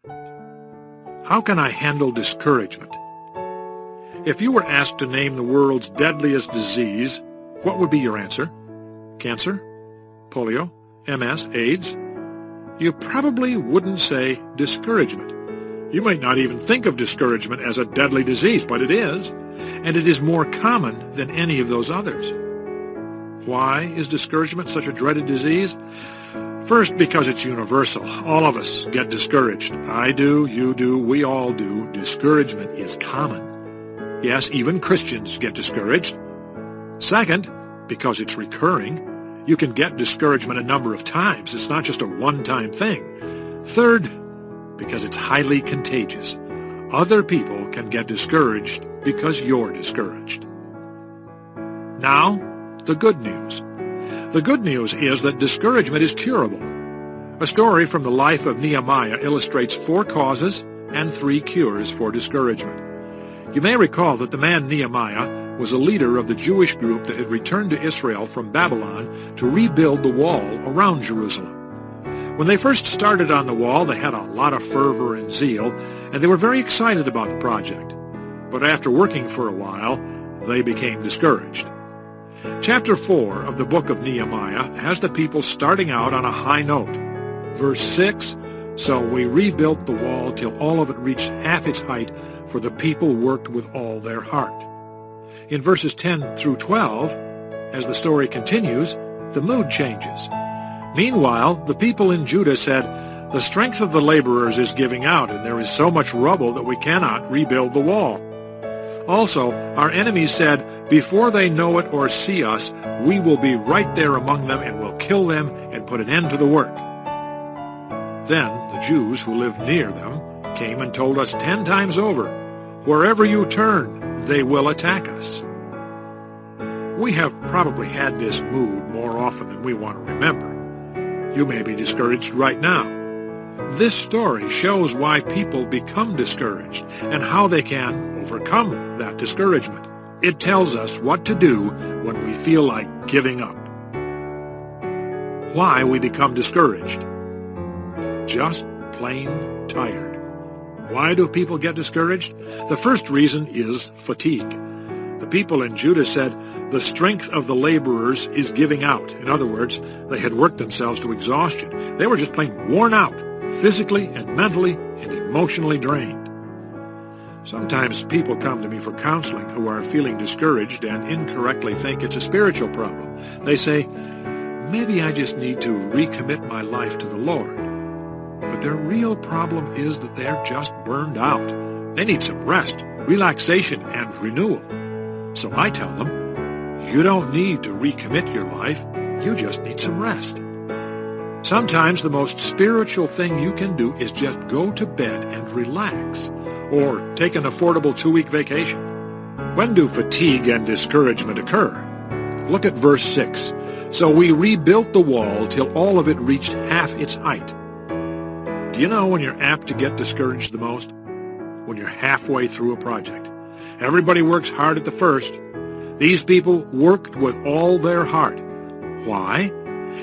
How can I handle discouragement? If you were asked to name the world's deadliest disease, what would be your answer? Cancer? Polio? MS? AIDS? You probably wouldn't say discouragement. You might not even think of discouragement as a deadly disease, but it is, and it is more common than any of those others. Why is discouragement such a dreaded disease? First, because it's universal. All of us get discouraged. I do, you do, we all do. Discouragement is common. Yes, even Christians get discouraged. Second, because it's recurring. You can get discouragement a number of times. It's not just a one-time thing. Third, because it's highly contagious. Other people can get discouraged because you're discouraged. Now, the good news. The good news is that discouragement is curable. A story from the life of Nehemiah illustrates 4 causes and 3 cures for discouragement. You may recall that the man Nehemiah was a leader of the Jewish group that had returned to Israel from Babylon to rebuild the wall around Jerusalem. When they first started on the wall, they had a lot of fervor and zeal, and they were very excited about the project. But after working for a while, they became discouraged. Chapter 4 of the book of Nehemiah has the people starting out on a high note. Verse 6, "So we rebuilt the wall till all of it reached half its height, for the people worked with all their heart." In verses 10 through 12, as the story continues, the mood changes. Meanwhile, the people in Judah said, "The strength of the laborers is giving out, and there is so much rubble that we cannot rebuild the wall." Also, our enemies said, "Before they know it or see us, we will be right there among them and will kill them and put an end to the work." Then the Jews who lived near them came and told us 10 times over, "Wherever you turn, they will attack us." We have probably had this mood more often than we want to remember. You may be discouraged right now. This story shows why people become discouraged and how they can overcome that discouragement. It tells us what to do when we feel like giving up. Why we become discouraged. Just plain tired. Why do people get discouraged? The first reason is fatigue. The people in Judah said, "The strength of the laborers is giving out." In other words, they had worked themselves to exhaustion. They were just plain worn out, physically and mentally and emotionally drained. Sometimes people come to me for counseling who are feeling discouraged and incorrectly think it's a spiritual problem. They say, "Maybe I just need to recommit my life to the Lord." But their real problem is that they're just burned out. They need some rest, relaxation, and renewal. So I tell them, you don't need to recommit your life, you just need some rest. Sometimes the most spiritual thing you can do is just go to bed and relax, or take an affordable 2-week vacation. When do fatigue and discouragement occur? Look at verse 6. "So we rebuilt the wall till all of it reached half its height." Do you know when you're apt to get discouraged the most? When you're halfway through a project. Everybody works hard at the first. These people worked with all their heart. Why?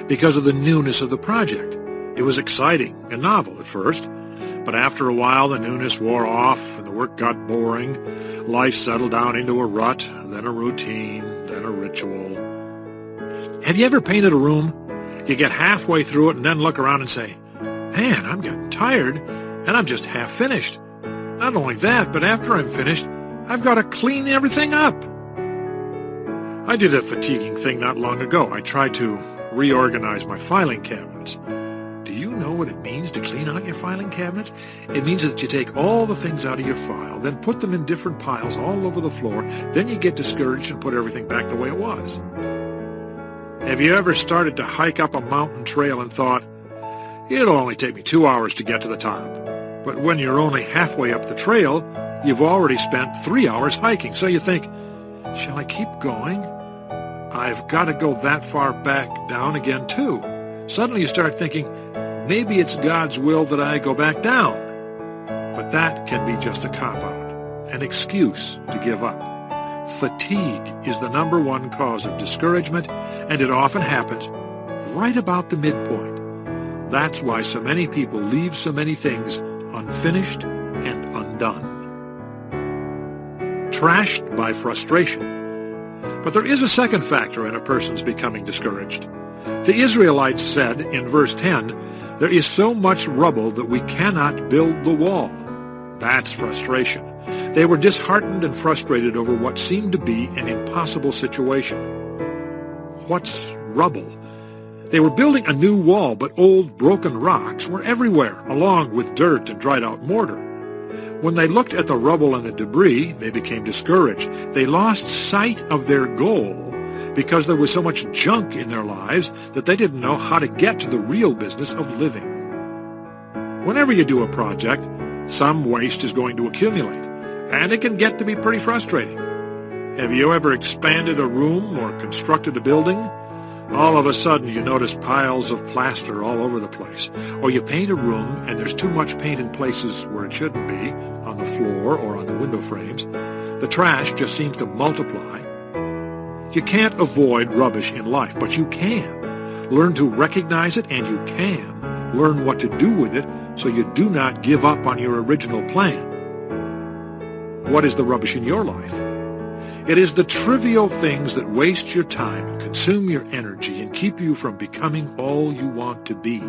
Because of the newness of the project. It was exciting and novel at first, but after a while the newness wore off and the work got boring. Life settled down into a rut, then a routine, then a ritual. Have you ever painted a room? You get halfway through it and then look around and say, "Man, I'm getting tired, and I'm just half finished. Not only that, but after I'm finished, I've got to clean everything up." I did a fatiguing thing not long ago. I tried to reorganize my filing cabinets. Do you know what it means to clean out your filing cabinets? It means that you take all the things out of your file, then put them in different piles all over the floor, then you get discouraged and put everything back the way it was. Have you ever started to hike up a mountain trail and thought, "It'll only take me 2 hours to get to the top"? But when you're only halfway up the trail, you've already spent 3 hours hiking. So you think, shall I keep going? I've got to go that far back down again too. Suddenly you start thinking, maybe it's God's will that I go back down. But that can be just a cop-out, an excuse to give up. Fatigue is the #1 cause of discouragement, and it often happens right about the midpoint. That's why so many people leave so many things unfinished and undone. Trashed by frustration. But there is a second factor in a person's becoming discouraged. The Israelites said in verse 10, "There is so much rubble that we cannot build the wall." That's frustration. They were disheartened and frustrated over what seemed to be an impossible situation. What's rubble? They were building a new wall, but old broken rocks were everywhere, along with dirt and dried-out mortar. When they looked at the rubble and the debris, they became discouraged. They lost sight of their goal because there was so much junk in their lives that they didn't know how to get to the real business of living. Whenever you do a project, some waste is going to accumulate, and it can get to be pretty frustrating. Have you ever expanded a room or constructed a building? All of a sudden you notice piles of plaster all over the place. Or you paint a room and there's too much paint in places where it shouldn't be, on the floor or on the window frames. The trash just seems to multiply. You can't avoid rubbish in life, but you can. Learn to recognize it, and you can learn what to do with it so you do not give up on your original plan. What is the rubbish in your life? It is the trivial things that waste your time and consume your energy and keep you from becoming all you want to be.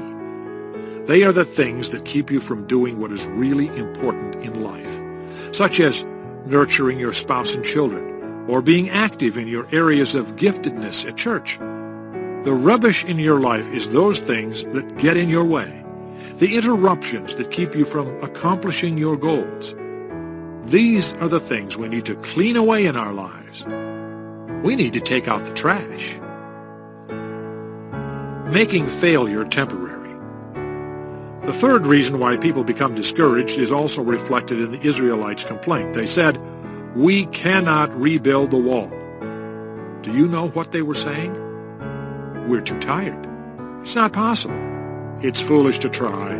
They are the things that keep you from doing what is really important in life, such as nurturing your spouse and children, or being active in your areas of giftedness at church. The rubbish in your life is those things that get in your way, the interruptions that keep you from accomplishing your goals. These are the things we need to clean away in our lives. We need to take out the trash. Making failure temporary. The third reason why people become discouraged is also reflected in the Israelites' complaint. They said, "We cannot rebuild the wall." Do you know what they were saying? We're too tired. It's not possible. It's foolish to try.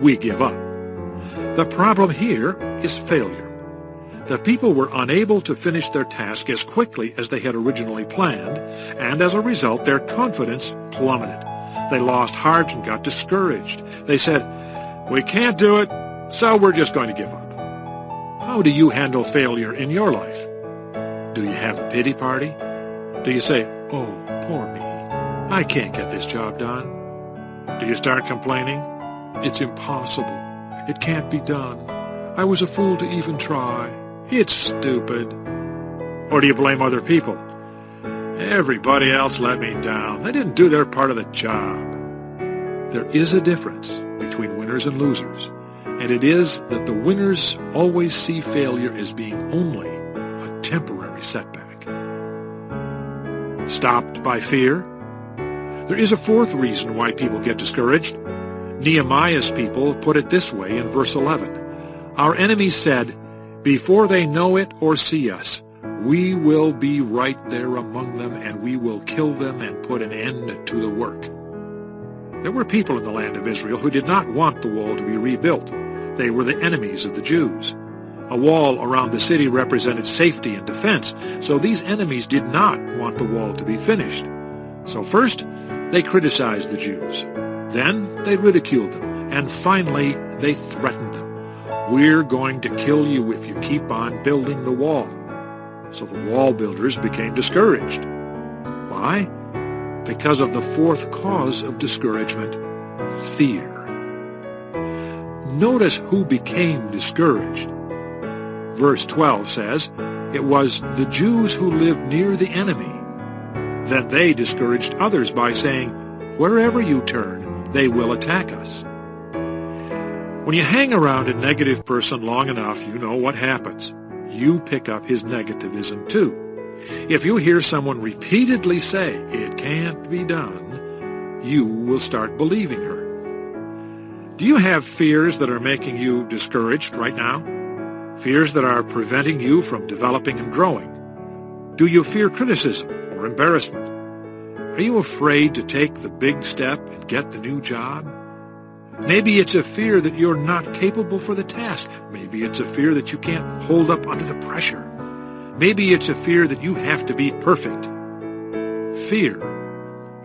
We give up. The problem here is failure. The people were unable to finish their task as quickly as they had originally planned, and as a result, their confidence plummeted. They lost heart and got discouraged. They said, "We can't do it, so we're just going to give up." How do you handle failure in your life? Do you have a pity party? Do you say, "Oh, poor me, I can't get this job done"? Do you start complaining? "It's impossible. It can't be done. I was a fool to even try. It's stupid." Or do you blame other people? "Everybody else let me down. They didn't do their part of the job." There is a difference between winners and losers, and it is that the winners always see failure as being only a temporary setback. Stopped by fear? There is a fourth reason why people get discouraged. Nehemiah's people put it this way in verse 11. Our enemies said, "Before they know it or see us, we will be right there among them, and we will kill them and put an end to the work." There were people in the land of Israel who did not want the wall to be rebuilt. They were the enemies of the Jews. A wall around the city represented safety and defense, so these enemies did not want the wall to be finished. So first, they criticized the Jews. Then they ridiculed them, and finally they threatened them. "We're going to kill you if you keep on building the wall." So the wall builders became discouraged. Why? Because of the fourth cause of discouragement, fear. Notice who became discouraged. Verse 12 says, "It was the Jews who lived near the enemy." Then they discouraged others by saying, "Wherever you turn, they will attack us." When you hang around a negative person long enough, you know what happens. You pick up his negativism too. If you hear someone repeatedly say, "It can't be done," you will start believing her. Do you have fears that are making you discouraged right now? Fears that are preventing you from developing and growing? Do you fear criticism or embarrassment? Are you afraid to take the big step and get the new job? Maybe it's a fear that you're not capable for the task. Maybe it's a fear that you can't hold up under the pressure. Maybe it's a fear that you have to be perfect. Fear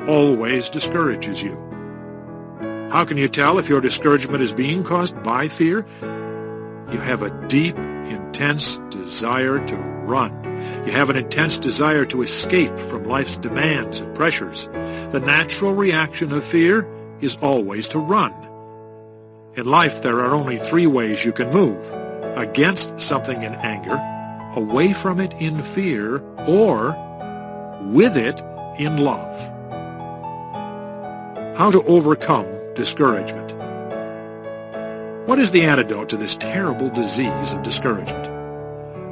always discourages you. How can you tell if your discouragement is being caused by fear? You have a deep, intense desire to run. You have an intense desire to escape from life's demands and pressures. The natural reaction of fear is always to run. In life, there are only three ways you can move: against something in anger, away from it in fear, or with it in love. How to overcome discouragement. What is the antidote to this terrible disease of discouragement?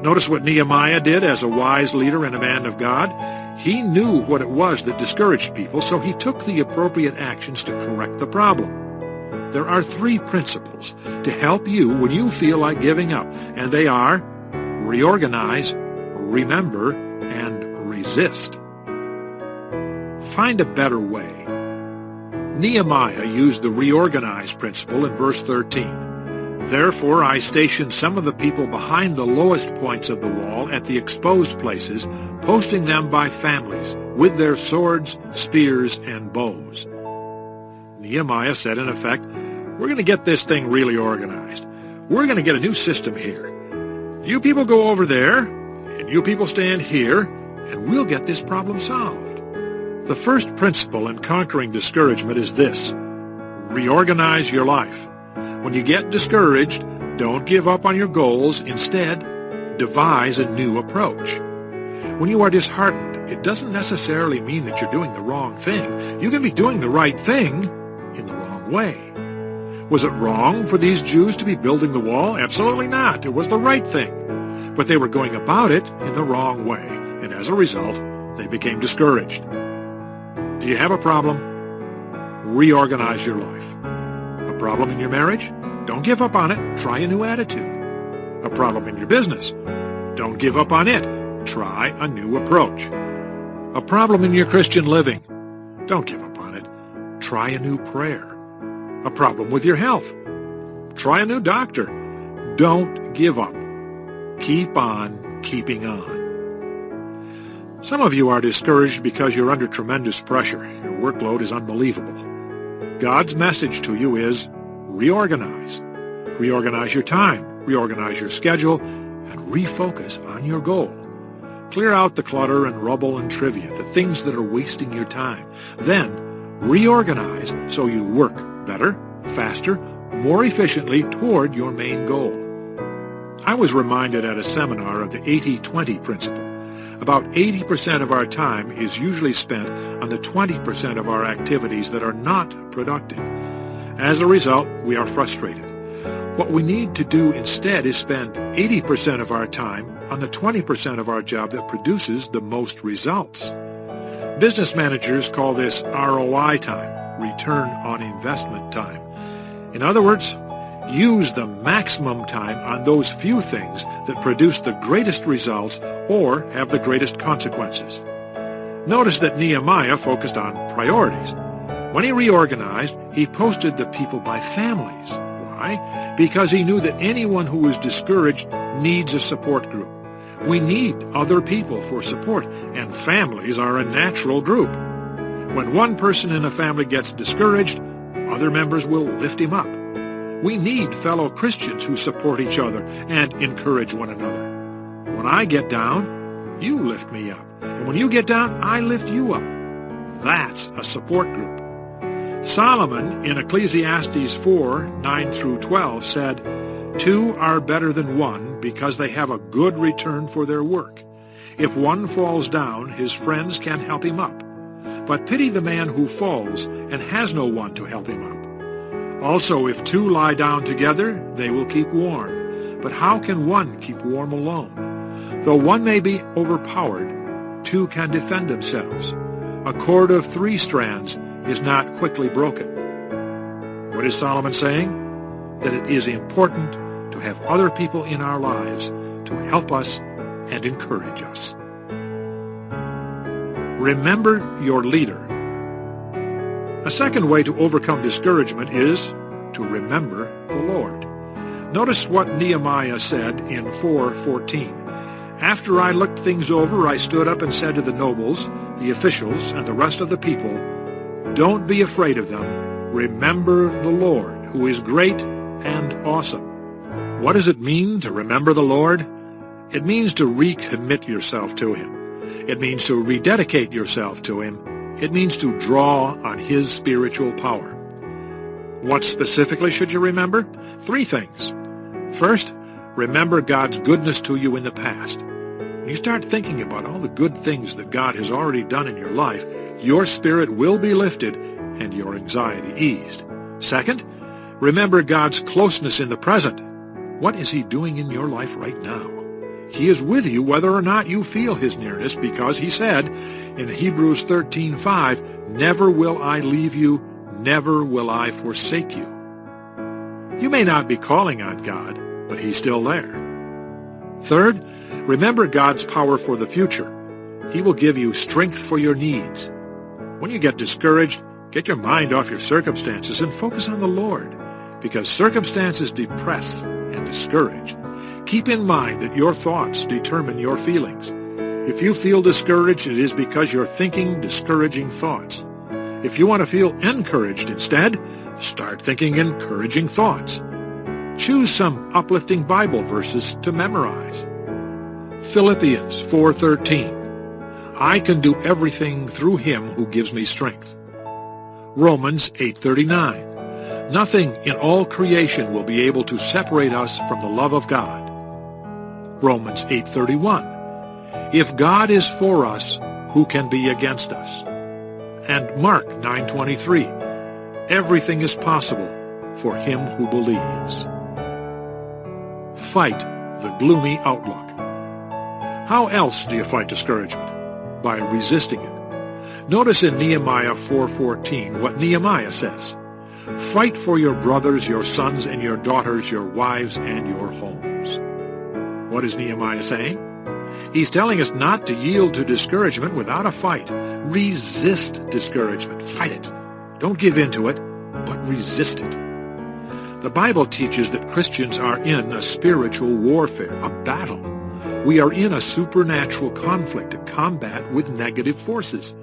Notice what Nehemiah did as a wise leader and a man of God. He knew what it was that discouraged people, so he took the appropriate actions to correct the problem. There are three principles to help you when you feel like giving up, and they are reorganize, remember, and resist. Find a better way. Nehemiah used the reorganize principle in verse 13. Therefore I stationed some of the people behind the lowest points of the wall at the exposed places, posting them by families, with their swords, spears, and bows. Nehemiah said, in effect, we're going to get this thing really organized. We're going to get a new system here. You people go over there, and you people stand here, and we'll get this problem solved. The first principle in conquering discouragement is this: reorganize your life. When you get discouraged, don't give up on your goals. Instead, devise a new approach. When you are disheartened, it doesn't necessarily mean that you're doing the wrong thing. You can be doing the right thing in the wrong way. Was it wrong for these Jews to be building the wall? Absolutely not. It was the right thing. But they were going about it in the wrong way, and as a result, they became discouraged. Do you have a problem? Reorganize your life. A problem in your marriage? Don't give up on it. Try a new attitude. A problem in your business? Don't give up on it. Try a new approach. A problem in your Christian living? Don't give up on it. Try a new prayer. A problem with your health? Try a new doctor. Don't give up. Keep on keeping on. Some of you are discouraged because you're under tremendous pressure. Your workload is unbelievable. God's message to you is reorganize. Reorganize your time, reorganize your schedule, and refocus on your goal. Clear out the clutter and rubble and trivia, the things that are wasting your time. Then reorganize so you work better, faster, more efficiently toward your main goal. I was reminded at a seminar of the 80-20 principle. About 80% of our time is usually spent on the 20% of our activities that are not productive. As a result, we are frustrated. What we need to do instead is spend 80% of our time on the 20% of our job that produces the most results. Business managers call this ROI time, return on investment time. In other words, use the maximum time on those few things that produce the greatest results or have the greatest consequences. Notice that Nehemiah focused on priorities. When he reorganized, he posted the people by families. Why? Because he knew that anyone who is discouraged needs a support group. We need other people for support, and families are a natural group. When one person in a family gets discouraged, other members will lift him up. We need fellow Christians who support each other and encourage one another. When I get down, you lift me up. And when you get down, I lift you up. That's a support group. Solomon in Ecclesiastes 4:9-12 said, "Two are better than one because they have a good return for their work. If one falls down, his friends can help him up. But pity the man who falls and has no one to help him up. Also, if two lie down together, they will keep warm. But how can one keep warm alone? Though one may be overpowered, two can defend themselves. A cord of 3 strands is not quickly broken." What is Solomon saying? That it is important to have other people in our lives to help us and encourage us. Remember your leader. A second way to overcome discouragement is to remember the Lord. Notice what Nehemiah said in 4:14. "After I looked things over, I stood up and said to the nobles, the officials, and the rest of the people, 'Don't be afraid of them. Remember the Lord, who is great and awesome. What does it mean to remember the Lord? It means to recommit yourself to Him. It means to rededicate yourself to Him. It means to draw on His spiritual power. What specifically should you remember? 3 things. First, remember God's goodness to you in the past. When you start thinking about all the good things that God has already done in your life, your spirit will be lifted and your anxiety eased. Second, remember God's closeness in the present. What is He doing in your life right now? He is with you whether or not you feel His nearness, because He said in Hebrews 13:5, "Never will I leave you, never will I forsake you." You may not be calling on God, but He's still there. Third, remember God's power for the future. He will give you strength for your needs. When you get discouraged, get your mind off your circumstances and focus on the Lord, because circumstances depress and discourage. Keep in mind that your thoughts determine your feelings. If you feel discouraged, it is because you're thinking discouraging thoughts. If you want to feel encouraged instead, start thinking encouraging thoughts. Choose some uplifting Bible verses to memorize. Philippians 4:13. I can do everything through Him who gives me strength. Romans 8:39. Nothing in all creation will be able to separate us from the love of God. Romans 8:31. If God is for us, who can be against us? And Mark 9:23. Everything is possible for him who believes. Fight the gloomy outlook. How else do you fight discouragement? By resisting it. Notice in Nehemiah 4:14 what Nehemiah says. Fight for your brothers, your sons, and your daughters, your wives, and your homes. What is Nehemiah saying? He's telling us not to yield to discouragement without a fight. Resist discouragement. Fight it. Don't give in to it, but resist it. The Bible teaches that Christians are in a spiritual warfare, a battle. We are in a supernatural conflict, a combat with negative forces.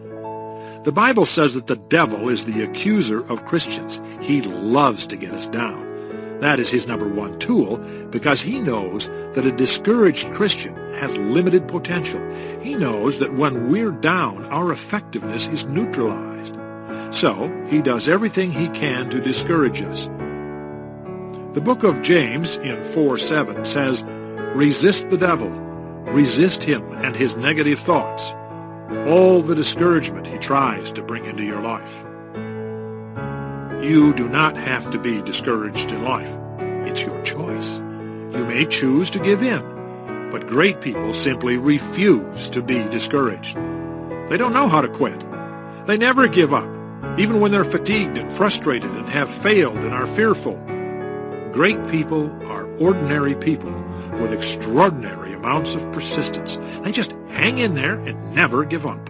The Bible says that the devil is the accuser of Christians. He loves to get us down. That is his number one tool, because he knows that a discouraged Christian has limited potential. He knows that when we're down, our effectiveness is neutralized. So he does everything he can to discourage us. The book of James in 4:7 says, resist the devil, resist him and his negative thoughts, all the discouragement he tries to bring into your life. You do not have to be discouraged in life. It's your choice. You may choose to give in, but great people simply refuse to be discouraged. They don't know how to quit. They never give up, even when they're fatigued and frustrated and have failed and are fearful. Great people are ordinary people with extraordinary amounts of persistence. They just hang in there and never give up.